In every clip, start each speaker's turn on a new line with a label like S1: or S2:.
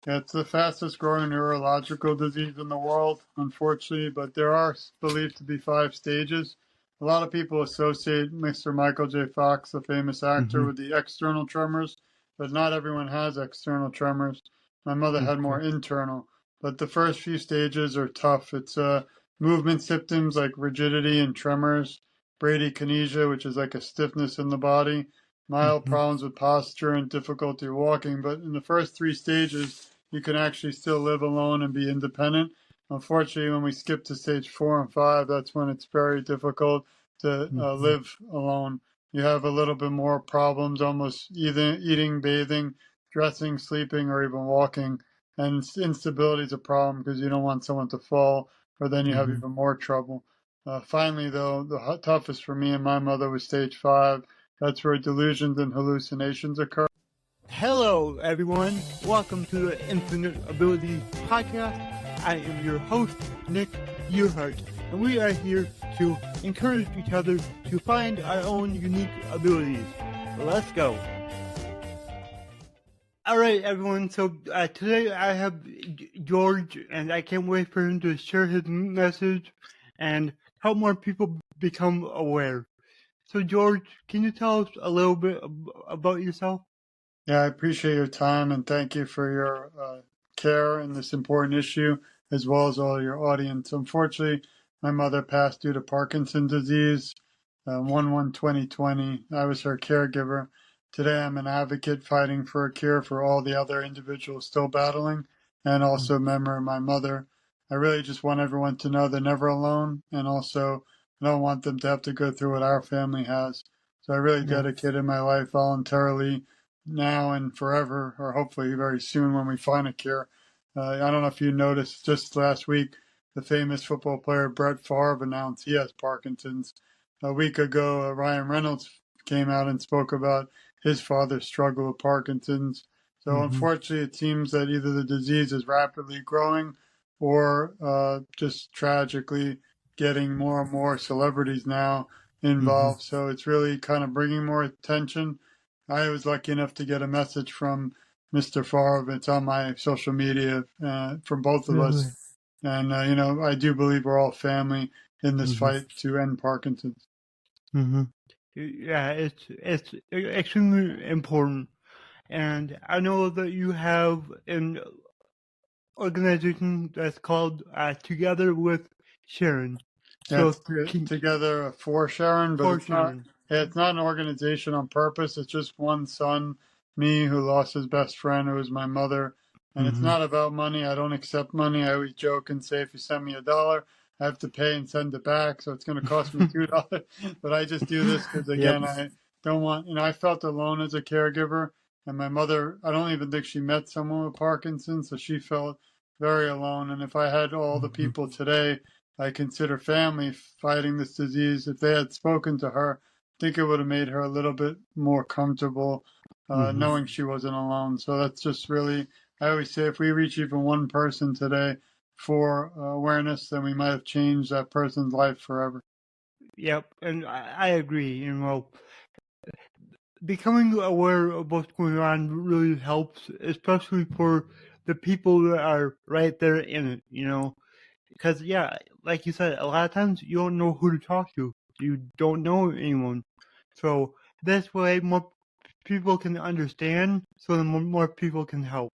S1: It's the fastest growing neurological disease in the world, unfortunately, but there are believed to be 5 stages. A lot of people associate Mr. Michael J. Fox, the famous actor,
S2: Mm-hmm.
S1: with the external tremors, but not everyone has external tremors. My mother had
S2: Okay.
S1: more internal, but the first few stages are tough. It's movement symptoms like rigidity and tremors, bradykinesia, which is like a stiffness in the body, mild
S2: Mm-hmm.
S1: problems with posture and difficulty walking. But in the first 3 stages, you can actually still live alone and be independent. Unfortunately, when we skip to stage 4 and 5, that's when it's very difficult to
S2: Mm-hmm.
S1: live alone. You have a little bit more problems, almost either eating, bathing, dressing, sleeping, or even walking. And instability is a problem because you don't want someone to fall, or then you have
S2: Mm-hmm.
S1: even more trouble. Finally, though, the toughest for me and my mother was stage 5. That's where delusions and hallucinations occur.
S2: Hello, everyone. Welcome to the Infinite Abilities Podcast. I am your host, Nick Earhart, and we are here to encourage each other to find our own unique abilities. Let's go. All right, everyone. So today I have George, and I can't wait for him to share his message and help more people become aware. So, George, can you tell us a little bit about yourself?
S1: Yeah, I appreciate your time and thank you for your care in this important issue, as well as all your audience. Unfortunately, my mother passed due to Parkinson's disease, 1/1/2020. I was her caregiver. Today, I'm an advocate fighting for a cure for all the other individuals still battling, and also a member of my mother. I really just want everyone to know they're never alone, and also I don't want them to have to go through what our family has. So I really
S2: Yeah.
S1: dedicated my life voluntarily now and forever, or hopefully very soon when we find a cure. I don't know if you noticed, just last week, the famous football player Brett Favre announced he has Parkinson's. A week ago, Ryan Reynolds came out and spoke about his father's struggle with Parkinson's. So
S2: Mm-hmm.
S1: unfortunately, it seems that either the disease is rapidly growing or just tragically getting more and more celebrities now
S2: Mm-hmm.
S1: involved. So it's really kind of bringing more attention. I was lucky enough to get a message from Mr. Favre. It's on my social media from both of us.
S2: Really?
S1: And, I do believe we're all family in this
S2: Mm-hmm.
S1: fight to end Parkinson's.
S2: Mm-hmm. Yeah, it's extremely important, and I know that you have an organization that's called Together with Sharon.
S1: Yeah,
S2: So,
S1: it's together for Sharon, but
S2: for
S1: it's not.
S2: Sharon.
S1: Yeah, it's not an organization on purpose. It's just one son, me, who lost his best friend, who was my mother. And it's
S2: Mm-hmm.
S1: not about money. I don't accept money. I always joke and say, if you send me $1, I have to pay and send it back. So it's going to cost me $2. But I just do this because,
S2: Yep.
S1: again, I don't want. I felt alone as a caregiver, and my mother. I don't even think she met someone with Parkinson's, so she felt very alone. And if I had all the
S2: Mm-hmm.
S1: people today I consider family fighting this disease, if they had spoken to her, I think it would have made her a little bit more comfortable
S2: Mm-hmm.
S1: knowing she wasn't alone. So that's just really, I always say, if we reach even one person today for awareness, then we might have changed that person's life forever.
S2: Yep, and I agree. Becoming aware of what's going on really helps, especially for the people that are right there in it. Because yeah, like you said, a lot of times you don't know who to talk to. You don't know anyone, so this way more people can understand, so then more people can help,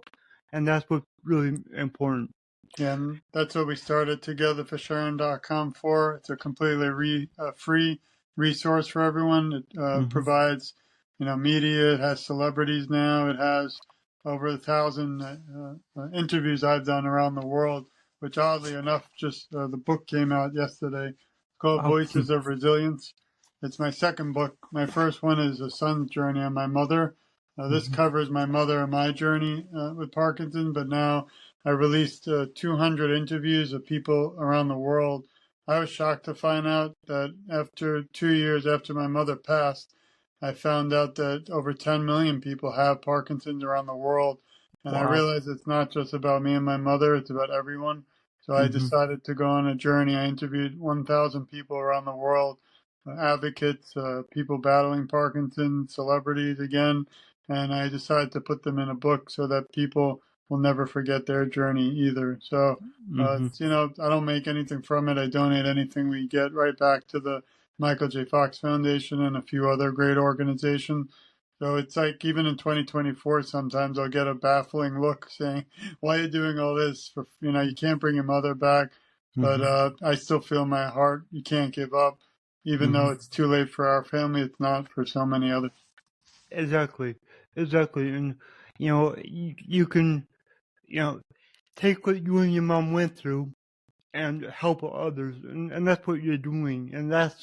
S2: and that's what's really important.
S1: And that's what we started togetherforsharon.com for. It's a completely free resource for everyone. It
S2: Mm-hmm.
S1: provides, media. It has celebrities now. It has over 1,000 interviews I've done around the world, which oddly enough, just the book came out yesterday. It's called
S2: Oh,
S1: Voices of Resilience. It's my second book. My first one is A Son's Journey on My Mother. This
S2: mm-hmm.
S1: covers my mother and my journey with Parkinson, but now I released 200 interviews of people around the world. I was shocked to find out that after 2 years after my mother passed, I found out that over 10 million people have Parkinson's around the world. And I
S2: Wow.
S1: realized it's not just about me and my mother, it's about everyone. So I
S2: Mm-hmm.
S1: decided to go on a journey. I interviewed 1,000 people around the world, advocates, people battling Parkinson's, celebrities again. And I decided to put them in a book so that people will never forget their journey either. So,
S2: Mm-hmm.
S1: I don't make anything from it. I donate anything we get right back to the Michael J. Fox Foundation and a few other great organizations. So it's like even in 2024, sometimes I'll get a baffling look saying, "Why are you doing all this? For you can't bring your mother back." But
S2: Mm-hmm.
S1: I still feel in my heart you can't give up, even
S2: Mm-hmm.
S1: though it's too late for our family. It's not for so many others.
S2: Exactly. Exactly. And you can take what you and your mom went through and help others, and that's what you're doing, and that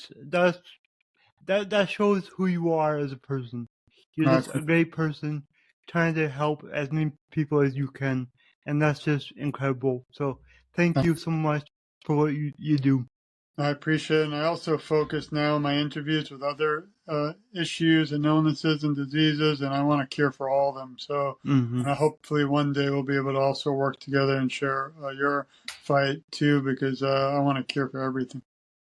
S2: shows who you are as a person. You're
S1: I,
S2: just a great person trying to help as many people as you can, and that's just incredible. So thank you so much for what you do.
S1: I appreciate it. And I also focus now on my interviews with other issues and illnesses and diseases, and I want to cure for all of them. So
S2: Mm-hmm.
S1: hopefully one day we'll be able to also work together and share your fight too, because I want to cure for everything.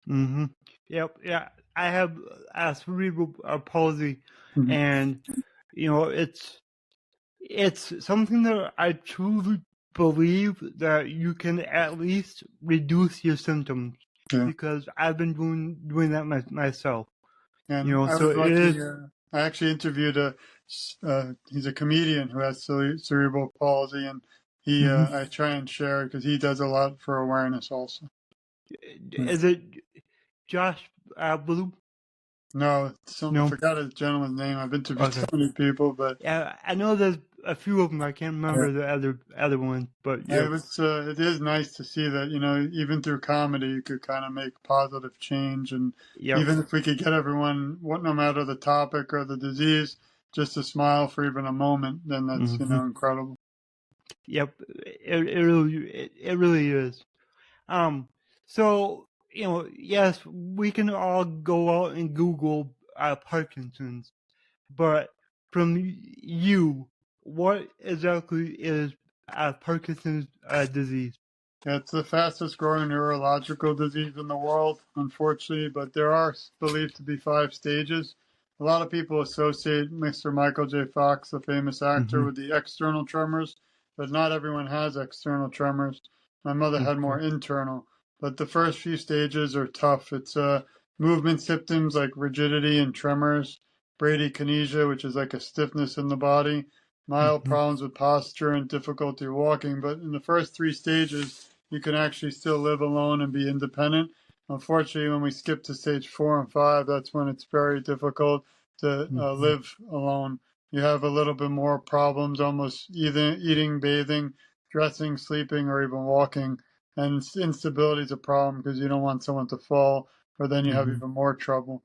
S2: Mm-hmm. Yep. Yeah. I have cerebral palsy,
S1: Mhm.
S2: and it's something that I truly believe that you can at least reduce your symptoms,
S1: Yeah.
S2: because I've been doing that myself.
S1: And I
S2: So
S1: was
S2: it
S1: lucky.
S2: is.
S1: I actually interviewed he's a comedian who has cerebral palsy, and
S2: Mm-hmm.
S1: I try and share because he does a lot for awareness also. Yeah.
S2: Is it Josh Blue?
S1: No, I
S2: No.
S1: forgot his gentleman's name. I've interviewed so
S2: Okay.
S1: many people, but
S2: Yeah, I know there's a few of them. I can't
S1: yeah.
S2: remember the other ones, but
S1: It
S2: yeah.
S1: was it is nice to see that even through comedy you could kind of make positive change, and
S2: Yep.
S1: even if we could get everyone, no matter the topic or the disease, just to smile for even a moment, then that's
S2: Mm-hmm.
S1: incredible.
S2: Yep. It really is. Um, so, yes, we can all go out and Google Parkinson's, but from you, what exactly is Parkinson's disease?
S1: Yeah, it's the fastest growing neurological disease in the world, unfortunately, but there are believed to be 5 stages. A lot of people associate Mr. Michael J. Fox, the famous actor,
S2: Mm-hmm.
S1: with the external tremors, but not everyone has external tremors. My mother had
S2: Okay.
S1: more internal, but the first few stages are tough. It's movement symptoms like rigidity and tremors, bradykinesia, which is like a stiffness in the body, mild
S2: Mm-hmm.
S1: problems with posture and difficulty walking. But in the first 3 stages, you can actually still live alone and be independent. Unfortunately, when we skip to stage 4 and 5, that's when it's very difficult to
S2: Mm-hmm.
S1: live alone. You have a little bit more problems, almost either eating, bathing, dressing, sleeping, or even walking. And instability is a problem because you don't want someone to fall, or then you have
S2: Mm-hmm.
S1: even more trouble.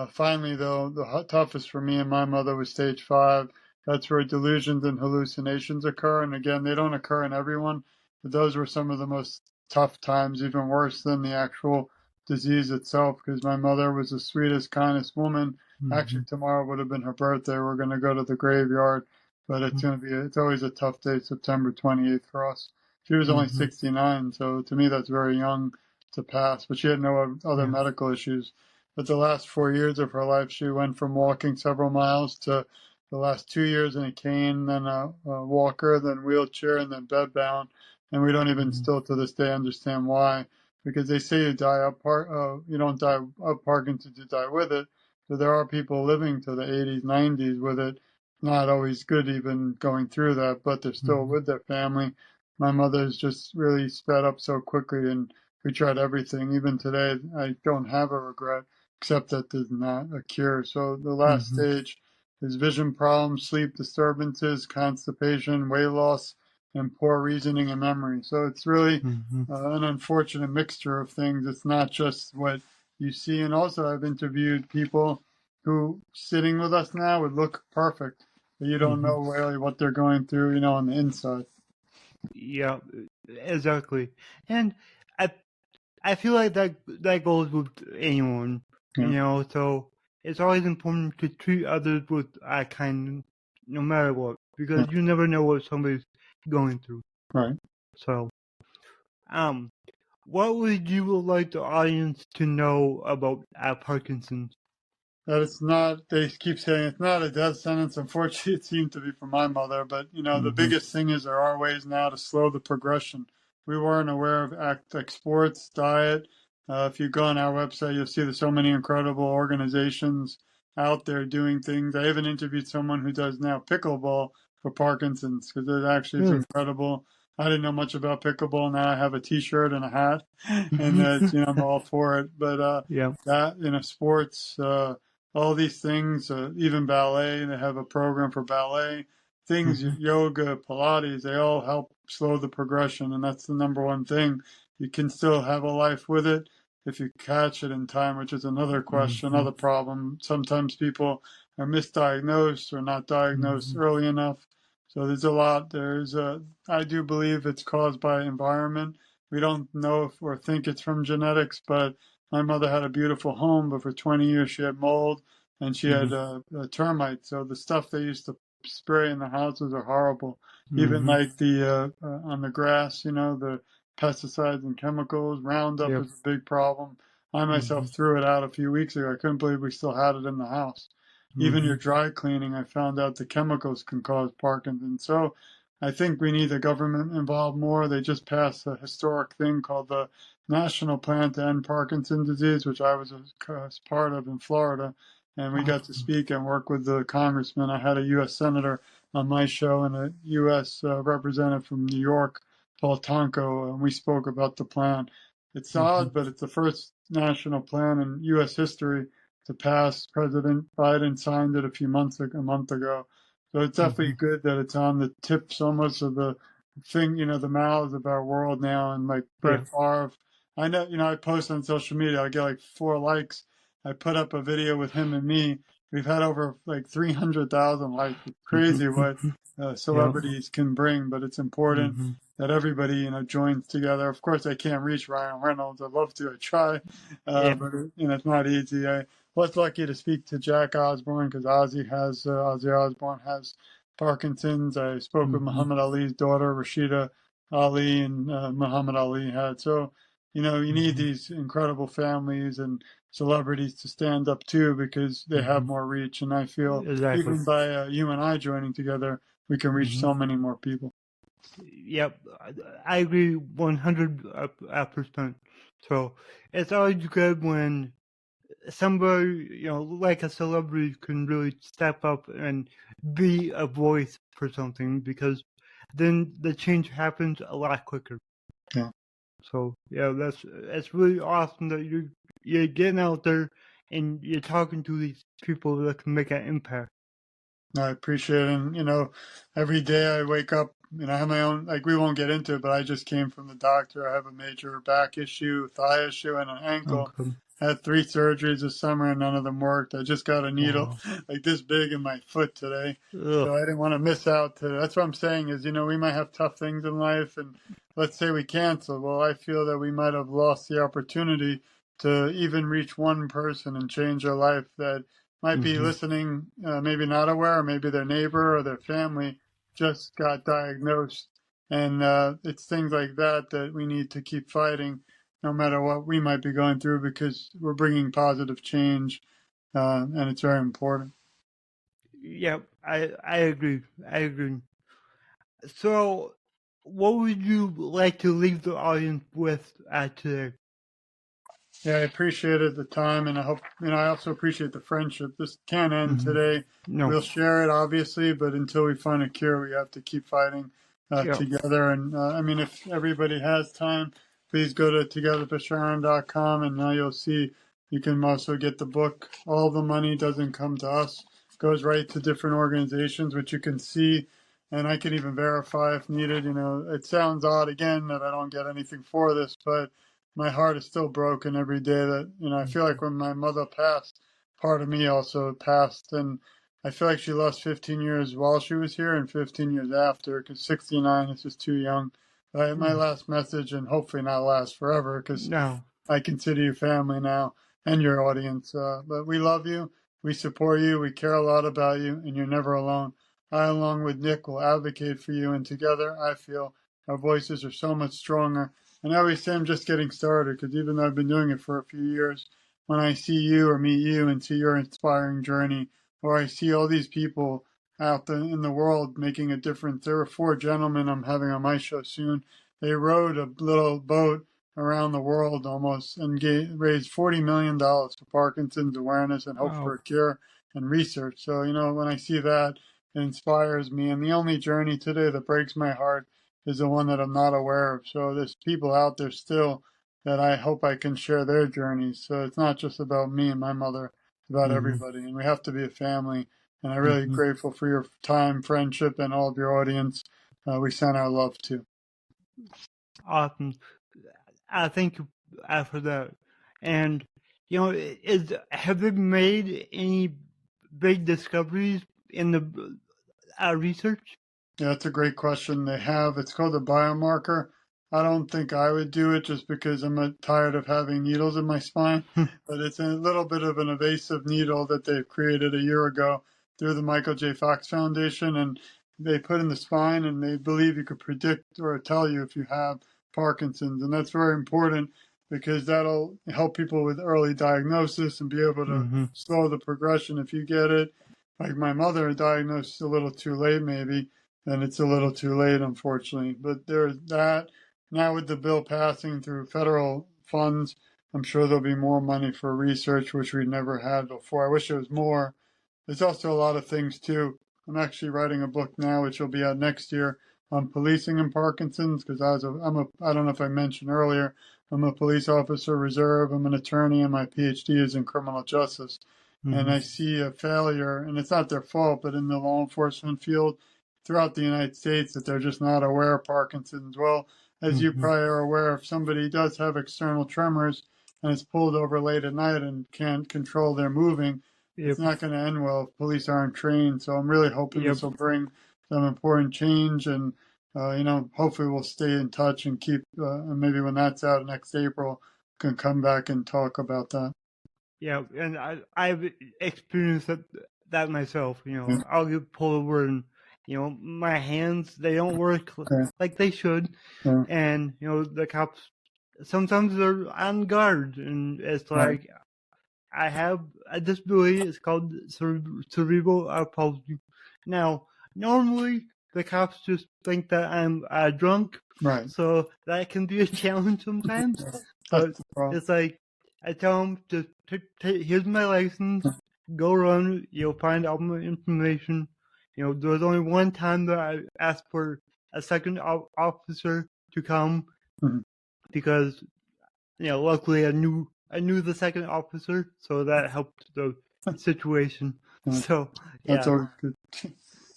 S1: Finally, though, the toughest for me and my mother was stage 5. That's where delusions and hallucinations occur. And again, they don't occur in everyone, but those were some of the most tough times, even worse than the actual disease itself, because my mother was the sweetest, kindest woman.
S2: Mm-hmm.
S1: Actually, tomorrow would have been her birthday. We're going to go to the graveyard, but it's always a tough day, September 28th for us. She was only
S2: Mm-hmm.
S1: 69, so to me, that's very young to pass, but she had no other
S2: Yeah.
S1: medical issues. But the last 4 years of her life, she went from walking several miles to the last 2 years in a cane, then a walker, then wheelchair, and then bedbound. And we don't even
S2: Mm-hmm.
S1: still to this day understand why, because they say you don't die of Parkinson's, you die with it. So there are people living to the 80s, 90s with it. Not always good even going through that, but they're still
S2: Mm-hmm.
S1: with their family. My mother's just really sped up so quickly, and we tried everything. Even today, I don't have a regret, except that there's not a cure. So the last
S2: Mm-hmm.
S1: stage is vision problems, sleep disturbances, constipation, weight loss, and poor reasoning and memory. So it's really
S2: Mm-hmm.
S1: an unfortunate mixture of things. It's not just what you see. And also, I've interviewed people who, sitting with us now, would look perfect, but you don't
S2: Mm-hmm.
S1: know really what they're going through, on the inside.
S2: Yeah, exactly. And I I feel like that goes with anyone,
S1: Yeah,
S2: so it's always important to treat others with kindness, no matter what,
S1: yeah,
S2: because you never know what somebody's going through.
S1: right.
S2: So, um, what would you like the audience to know about Parkinson's?
S1: that it's not, they keep saying it's not a death sentence. Unfortunately, it seemed to be for my mother. But, the
S2: Mm-hmm.
S1: biggest thing is there are ways now to slow the progression. We weren't aware of like sports, diet. If you go on our website, you'll see there's so many incredible organizations out there doing things. I even interviewed someone who does now pickleball for Parkinson's because it actually is
S2: Really?
S1: incredible. I didn't know much about pickleball. Now I have a T-shirt and a hat, and I'm all for it. But
S2: Yeah.
S1: that sports. All these things, even ballet, they have a program for ballet, things,
S2: Mm-hmm.
S1: yoga, Pilates, they all help slow the progression. And that's the number one thing. You can still have a life with it if you catch it in time, which is another question,
S2: Mm-hmm.
S1: another problem. Sometimes people are misdiagnosed or not diagnosed
S2: Mm-hmm.
S1: early enough. So there's a lot. I do believe it's caused by environment. We don't know if, or think it's from genetics, but my mother had a beautiful home, but for 20 years she had mold and she
S2: Mm-hmm.
S1: had termites. So the stuff they used to spray in the houses are horrible. Even
S2: Mm-hmm.
S1: like the on the grass, the pesticides and chemicals. Roundup
S2: Yep.
S1: is a big problem. I
S2: Mm-hmm.
S1: myself threw it out a few weeks ago. I couldn't believe we still had it in the house. Even
S2: Mm-hmm.
S1: your dry cleaning, I found out the chemicals can cause Parkinson. So I think we need the government involved more. They just passed a historic thing called the National Plan to End Parkinson's Disease, which I was a part of in Florida. And we got to
S2: Awesome.
S1: speak and work with the congressman. I had a U.S. senator on my show and a U.S. Representative from New York, Paul Tonko, and we spoke about the plan. It's
S2: Mm-hmm.
S1: odd, but it's the first national plan in U.S. history to pass. President Biden signed it a month ago. So it's
S2: Mm-hmm.
S1: definitely good that it's on the tips almost of the thing, the mouths of our world now. And like
S2: Yeah.
S1: Brett Favre, I know, I post on social media, I get like 4 likes. I put up a video with him and me. We've had over like 300,000 likes. It's crazy what
S2: Yep.
S1: celebrities can bring, but it's important
S2: Mm-hmm.
S1: that everybody, joins together. Of course, I can't reach Ryan Reynolds. I'd love to. I try,
S2: Yeah.
S1: but it's not easy. I was lucky to speak to Jack Osborne because Ozzy Osbourne has Parkinson's. I spoke with
S2: Mm-hmm.
S1: Muhammad Ali's daughter, Rashida Ali, and Muhammad Ali had. So, you need
S2: Mm-hmm.
S1: these incredible families and celebrities to stand up too because they
S2: Mm-hmm.
S1: have more reach. And I feel
S2: Exactly.
S1: even by you and I joining together, we can reach
S2: Mm-hmm.
S1: so many more people.
S2: Yep. I agree 100%. So it's always good when somebody, like a celebrity can really step up and be a voice for something because then the change happens a lot quicker.
S1: Yeah.
S2: So yeah, that's really awesome that you're getting out there and you're talking to these people that can make an impact.
S1: I appreciate it. And, every day I wake up, I have my own, like, we won't get into it, but I just came from the doctor. I have a major back issue, thigh issue, and an ankle.
S2: Okay.
S1: Had 3 surgeries this summer and none of them worked. I just got a needle
S2: Wow.
S1: like this big in my foot today.
S2: Ugh.
S1: So I didn't want to miss out. That's what I'm saying is, we might have tough things in life. And let's say we cancel. Well, I feel that we might have lost the opportunity to even reach one person and change their life that might be
S2: Mm-hmm.
S1: listening, maybe not aware, maybe their neighbor or their family just got diagnosed. And it's things like that that we need to keep fighting no matter what we might be going through because we're bringing positive change and it's very important.
S2: Yep. I agree. I agree. So, what would you like to leave the audience with today?
S1: Yeah, I appreciated the time, and I hope, I also appreciate the friendship. This can't end
S2: Mm-hmm.
S1: today.
S2: No.
S1: We'll share it, obviously, but until we find a cure, we have to keep fighting
S2: Yep.
S1: together. And if everybody has time, please go to togetherforsharon.com, and now you'll see you can also get the book. All the money doesn't come to us, it goes right to different organizations, which you can see. And I can even verify if needed. It sounds odd again that I don't get anything for this, but my heart is still broken every day that, I feel like when my mother passed, part of me also passed. And I feel like she lost 15 years while she was here and 15 years after because 69 is just too young. My
S2: Mm.
S1: last message, and hopefully not last forever because
S2: No.
S1: I consider you family now and your audience. But we love you. We support you. We care a lot about you, and you're never alone. I, along with Nick, will advocate for you. And together, I feel our voices are so much stronger. And I always say I'm just getting started because even though I've been doing it for a few years, when I see you or meet you and see your inspiring journey, or I see all these people in the world making a difference. There were four gentlemen I'm having on my show soon. They rowed a little boat around the world almost and raised $40 million for Parkinson's awareness and hope for
S2: Wow.
S1: a cure and research. So, when I see that, it inspires me. And the only journey today that breaks my heart is the one that I'm not aware of. So there's people out there still that I hope I can share their journeys. So it's not just about me and my mother, it's about
S2: Mm-hmm.
S1: everybody. And we have to be a family. And I'm really
S2: Mm-hmm.
S1: grateful for your time, friendship, and all of your audience. We send our love to.
S2: Awesome. I thank you for that. And have they made any big discoveries in the research?
S1: Yeah, that's a great question. They have, it's called a biomarker. I don't think I would do it just because I'm tired of having needles in my spine, but it's a little bit of an invasive needle that they've created a year ago through the Michael J. Fox Foundation. And they put in the spine and they believe you could predict or tell you if you have Parkinson's. And that's very important because that'll help people with early diagnosis and be able to
S2: Mm-hmm.
S1: slow the progression if you get it. Like my mother diagnosed a little too late, maybe then it's a little too late, unfortunately. But there's that. Now with the bill passing through federal funds, I'm sure there'll be more money for research, which we never had before. I wish there was more. There's also a lot of things too. I'm actually writing a book now, which will be out next year on policing and Parkinson's, because I don't know if I mentioned earlier, I'm a police officer reserve. I'm an attorney, and my PhD is in criminal justice. And
S2: Mm-hmm.
S1: I see a failure, and it's not their fault, but in the law enforcement field throughout the United States that they're just not aware of Parkinson's. Well, as you
S2: Mm-hmm.
S1: probably are aware, if somebody does have external tremors and is pulled over late at night and can't control their moving, it's
S2: Yep.
S1: not going to end well if police aren't trained. So I'm really hoping
S2: Yep.
S1: this will bring some important change, and hopefully we'll stay in touch and keep. And maybe when that's out next April, can come back and talk about that.
S2: Yeah, and I've experienced that myself.
S1: Yeah.
S2: I'll get pulled over, and my hands, they don't work
S1: Okay.
S2: like they should,
S1: Yeah.
S2: and the cops sometimes they're on guard, and it's
S1: Right.
S2: like I have a disability. It's called cerebral palsy. Now, normally the cops just think that I'm drunk,
S1: Right.
S2: so that can be a challenge sometimes.
S1: That's
S2: But
S1: the problem.
S2: it's like I tell them, just here's my license, go run. You'll find all my information. There was only one time that I asked for a second officer to come
S1: Mhm.
S2: because luckily I knew the second officer, so that helped the situation.
S1: Yeah.
S2: So
S1: That's
S2: yeah,
S1: always good.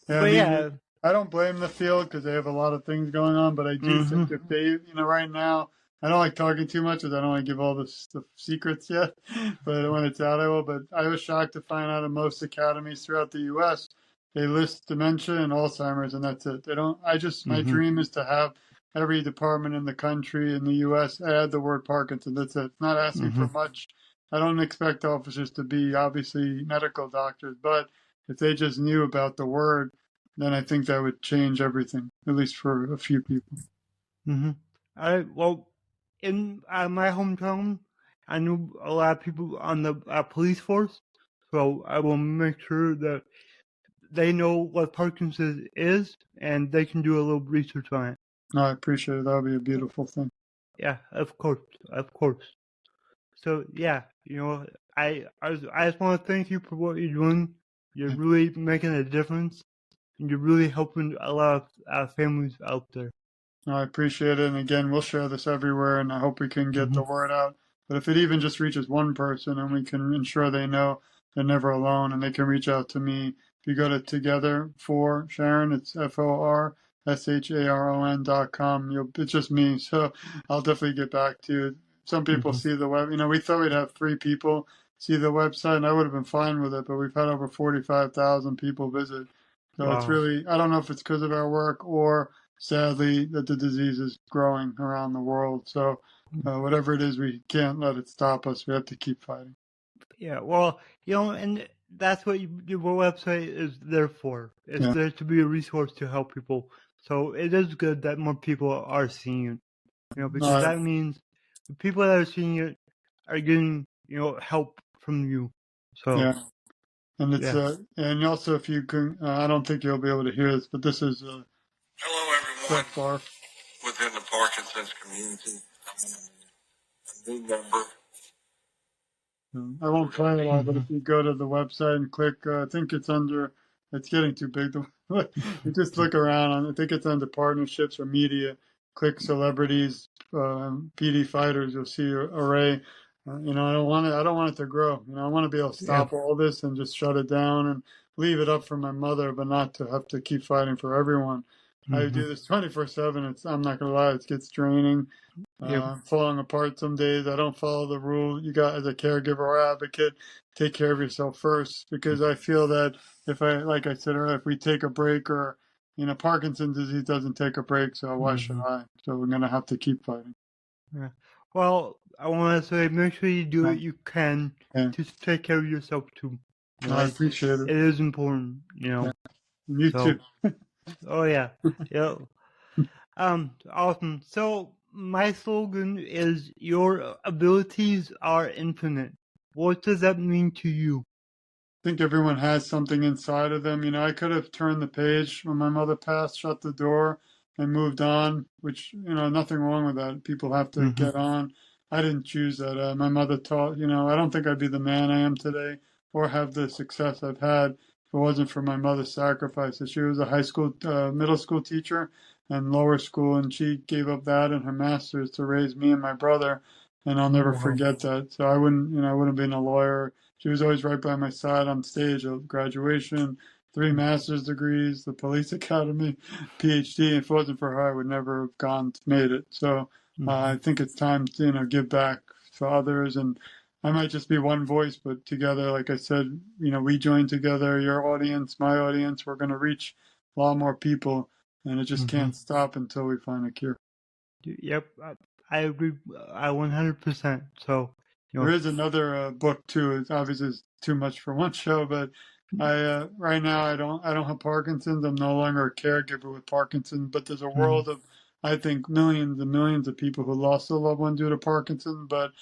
S1: Yeah, I
S2: but
S1: mean,
S2: yeah,
S1: I don't blame the field because they have a lot of things going on, but I do think
S2: mm-hmm,
S1: if they, right now, I don't like talking too much because I don't want to give all the secrets yet. But when it's out, I will. But I was shocked to find out in most academies throughout the U.S., they list dementia and Alzheimer's, and that's it. They don't. My
S2: mm-hmm,
S1: dream is to have every department in the country in the U.S. add the word Parkinson. That's it. It's not asking
S2: mm-hmm,
S1: for much. I don't expect officers to be obviously medical doctors, but if they just knew about the word, then I think that would change everything, at least for a few people.
S2: mm-hmm. All right. Well, in my hometown, I knew a lot of people on the police force, so I will make sure that they know what Parkinson's is and they can do a little research on it.
S1: No, I appreciate it. That would be a beautiful thing.
S2: Yeah, of course, of course. So yeah, I just want to thank you for what you're doing. You're really making a difference, and you're really helping a lot of families out there.
S1: No, I appreciate it. And again, we'll share this everywhere, and I hope we can get
S2: Mm-hmm.
S1: the word out. But if it even just reaches one person and we can ensure they know they're never alone and they can reach out to me. If you go to Together for Sharon, it's FORSHARON.com. It's just me. So I'll definitely get back to you. Some people
S2: Mm-hmm.
S1: see the web. We thought we'd have 3 people see the website, and I would have been fine with it, but we've had over 45,000 people visit. So it's
S2: Wow.
S1: really, I don't know if it's because of our work or sadly that the disease is growing around the world. So whatever it is, we can't let it stop us. We have to keep fighting.
S2: Yeah. Well, and that's what your website is there for. It's
S1: Yeah.
S2: there to be a resource to help people. So it is good that more people are seeing it. Because
S1: No,
S2: that means the people that are seeing it are getting help from you. So
S1: Yeah. And it's
S2: yeah.
S1: and also if you can, I don't think you'll be able to hear this, but this is
S3: Hello, everyone.
S1: Favre.
S3: Within the Parkinson's community, I'm a new member.
S1: I won't play it all, but
S2: Hmm.
S1: if you go to the website and click, I think it's under, it's getting too big. You just look around. I think it's under partnerships or media. Click celebrities, PD fighters. You'll see an array. I don't want it. I don't want it to grow. I want to be able to
S2: Yeah.
S1: stop all this and just shut it down and leave it up for my mother, but not to have to keep fighting for everyone. I
S2: Hmm.
S1: do this 24/7. I'm not gonna lie. It gets draining.
S2: Yep.
S1: Falling apart some days. I don't follow the rule. You got as a caregiver or advocate, take care of yourself first because I feel that if like I said earlier, if we take a break or, Parkinson's disease doesn't take a break, so why should
S2: Hmm.
S1: I? So we're going to have to keep fighting.
S2: Yeah. Well, I want to say make sure you do what
S1: Right.
S2: you can
S1: Yeah.
S2: to take care of yourself too.
S1: I appreciate it.
S2: It is important.
S1: Yeah. And you
S2: So,
S1: too.
S2: oh yeah, yeah. Awesome. So my slogan is your abilities are infinite. What does that mean to you?
S1: Think everyone has something inside of them. I could have turned the page when my mother passed, shut the door, and moved on, which, nothing wrong with that. People have to
S2: Hmm.
S1: get on. I didn't choose that. My mother taught, I don't think I'd be the man I am today or have the success I've had if it wasn't for my mother's sacrifices. She was a high school, middle school teacher and lower school, and she gave up that and her master's to raise me and my brother. And I'll never
S2: Wow.
S1: forget that. So I wouldn't have been a lawyer. She was always right by my side on stage at graduation, 3 master's degrees, the police academy, PhD. If it wasn't for her, I would never have made it. So
S2: Hmm.
S1: I think it's time to, give back to others. And I might just be one voice, but together, like I said, we join together, your audience, my audience, we're going to reach a lot more people. And it just
S2: Hmm.
S1: can't stop until we find a cure.
S2: Yep, I agree. I 100%. So, you
S1: There
S2: know.
S1: is another book too. It's obviously too much for one show, but I right now I don't have Parkinson's. I'm no longer a caregiver with Parkinson's, but there's a
S2: Hmm.
S1: world of I think millions and millions of people who lost a loved one due to Parkinson's. But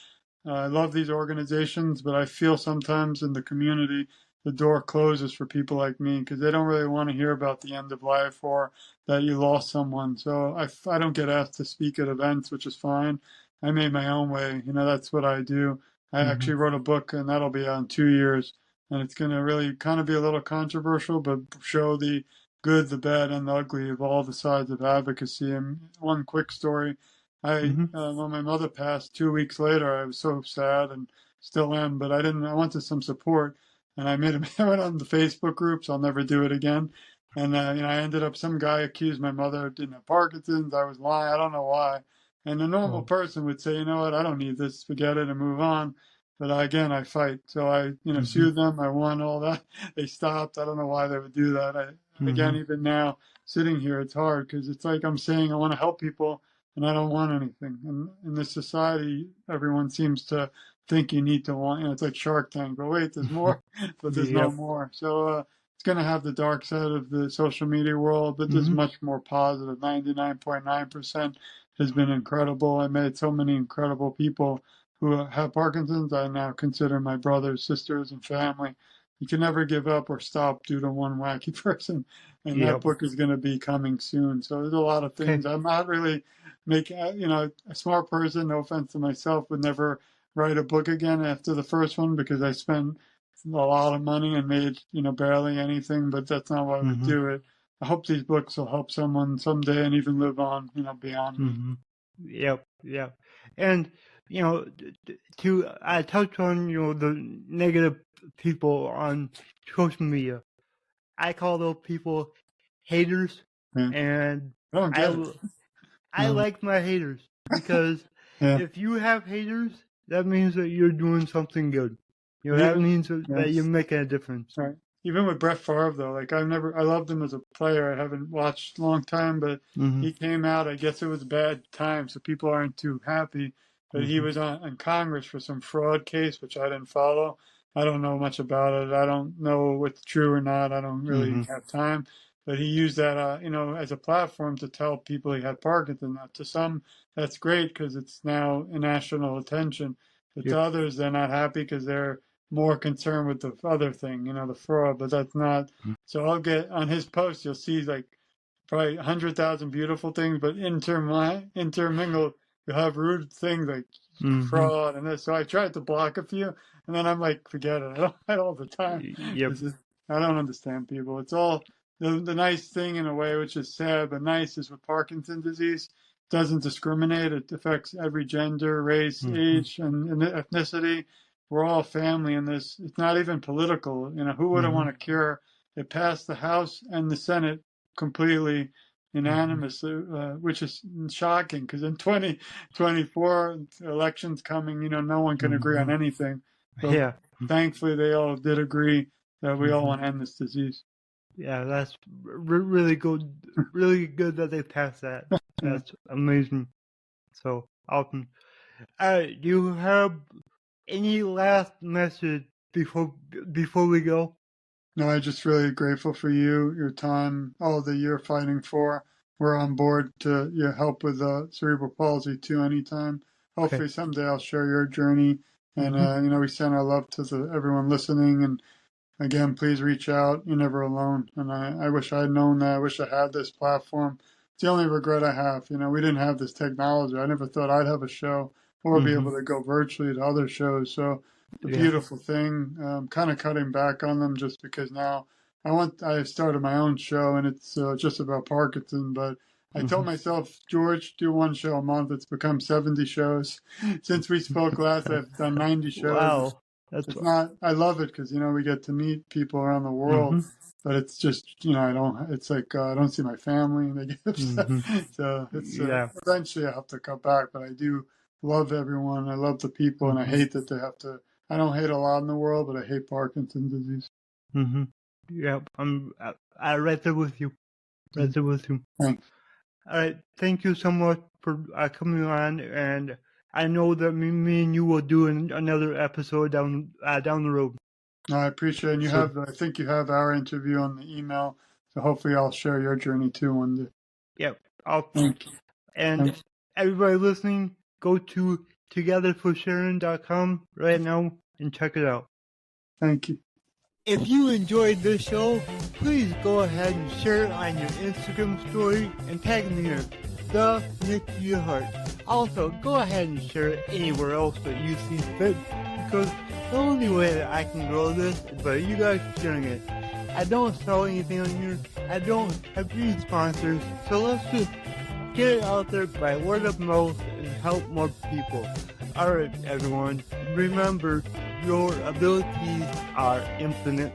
S1: I love these organizations, but I feel sometimes in the community the door closes for people like me because they don't really want to hear about the end of life or that you lost someone. So I don't get asked to speak at events, which is fine. I made my own way. That's what I do. I
S2: Hmm.
S1: actually wrote a book, and that'll be out in 2 years. And it's going to really kind of be a little controversial, but show the good, the bad, and the ugly of all the sides of advocacy. And one quick story
S2: Hmm.
S1: when my mother passed 2 weeks later, I was so sad and still am, but I didn't, I wanted some support. And I made I went on the Facebook groups. I'll never do it again. And, I ended up, some guy accused my mother of didn't have Parkinson's. I was lying. I don't know why. And a normal
S2: Well.
S1: person would say, you know what, I don't need this, forget it and move on. But again, I fight. So I,
S2: Hmm.
S1: sued them. I won all that. They stopped. I don't know why they would do that.
S2: Hmm.
S1: Again, even now, sitting here, it's hard because it's like I'm saying I want to help people and I don't want anything. And in this society, everyone seems to think you need to want, it's like Shark Tank. But wait, there's more, but there's no
S2: Yep.
S1: more. So it's going to have the dark side of the social media world, but there's
S2: Hmm.
S1: much more positive. 99.9% has been incredible. I met so many incredible people who have Parkinson's. I now consider my brothers, sisters, and family. You can never give up or stop due to one wacky person. And that
S2: Yep.
S1: book is going to be coming soon. So there's a lot of
S2: Okay.
S1: things. I'm not really a smart person, no offense to myself, would never write a book again after the first one because I spent a lot of money and made, barely anything, but that's not why I would
S2: Hmm.
S1: do it. I hope these books will help someone someday and even live on, beyond me.
S2: Hmm. Yep. Yep. And to touch on the negative people on social media, I call those people haters,
S1: Yeah.
S2: and
S1: I don't
S2: I
S1: get it.
S2: I
S1: Um,
S2: like my haters because
S1: yeah.
S2: if you have haters, that means that you're doing something good. That
S1: Even,
S2: means that you're
S1: yes.
S2: making a difference.
S1: Right. Even with Brett Favre, though, like I loved him as a player. I haven't watched a long time, but
S2: Hmm.
S1: he came out. I guess it was a bad time, so people aren't too happy. But he
S2: Hmm.
S1: was in Congress for some fraud case, which I didn't follow. I don't know much about it. I don't know what's true or not. I don't really
S2: Hmm.
S1: have time. But he used that, as a platform to tell people he had Parkinson's. Now, to some, that's great because it's now national attention. But
S2: Yep.
S1: to others, they're not happy because they're more concerned with the other thing, the fraud. But that's not. So I'll get on his post, you'll see like probably 100,000 beautiful things, but intermingled, you'll have rude things like fraud and this. So I tried to block a few, and then I'm like, forget it. I don't all the time.
S2: Yep.
S1: I don't understand people. It's all the nice thing in a way, which is sad, but nice is with Parkinson's disease. It doesn't discriminate. It affects every gender, race, age, and ethnicity. We're all family in this. It's not even political. Who wouldn't want to cure? It passed the House and the Senate completely unanimously, which is shocking because in 2024 elections coming, no one can agree on anything. But
S2: Yeah.
S1: thankfully, they all did agree that we all want to end this disease.
S2: Yeah, that's really good. Really good that they passed that. That's amazing. So awesome. Do you have any last message before we go?
S1: No, I'm just really grateful for you, your time, all that you're fighting for. We're on board to help with cerebral palsy too anytime. Hopefully someday I'll share your journey. And, we send our love to everyone listening. And again, please reach out. You're never alone. And I wish I had known that. I wish I had this platform. It's the only regret I have. We didn't have this technology. I never thought I'd have a show or be able to go virtually to other shows. So a beautiful thing. Kind of cutting back on them just because now I started my own show and it's just about Parkinson, but I told myself, George, do one show a month. It's become 70 shows. Since we spoke last, I've done 90 shows.
S2: Wow.
S1: It's not, I love it because, we get to meet people around the world, but it's just, it's like, I don't see my family and they get upset. So it's, eventually I have to cut back, but I do love everyone. I love the people and I hate that they have to, I don't hate a lot in the world, but I hate Parkinson's disease.
S2: Yep. I'm right there with you. Right there with you.
S1: Thanks.
S2: All right. Thank you so much for coming on, and I know that me and you will do another episode down the road.
S1: No, I appreciate it. And I think you have our interview on the email, so hopefully I'll share your journey too one day.
S2: Yep. And everybody listening, go to togetherforsharon.com right now and check it out.
S1: Thank you.
S2: If you enjoyed this show, please go ahead and share it on your Instagram story and tag me in it, the Nick Heart. Also, go ahead and share it anywhere else that you see fit, because the only way that I can grow this is by you guys sharing it. I don't sell anything on here. I don't have any sponsors, so let's just get it out there by word of mouth and help more people. Alright, everyone, remember, your abilities are infinite.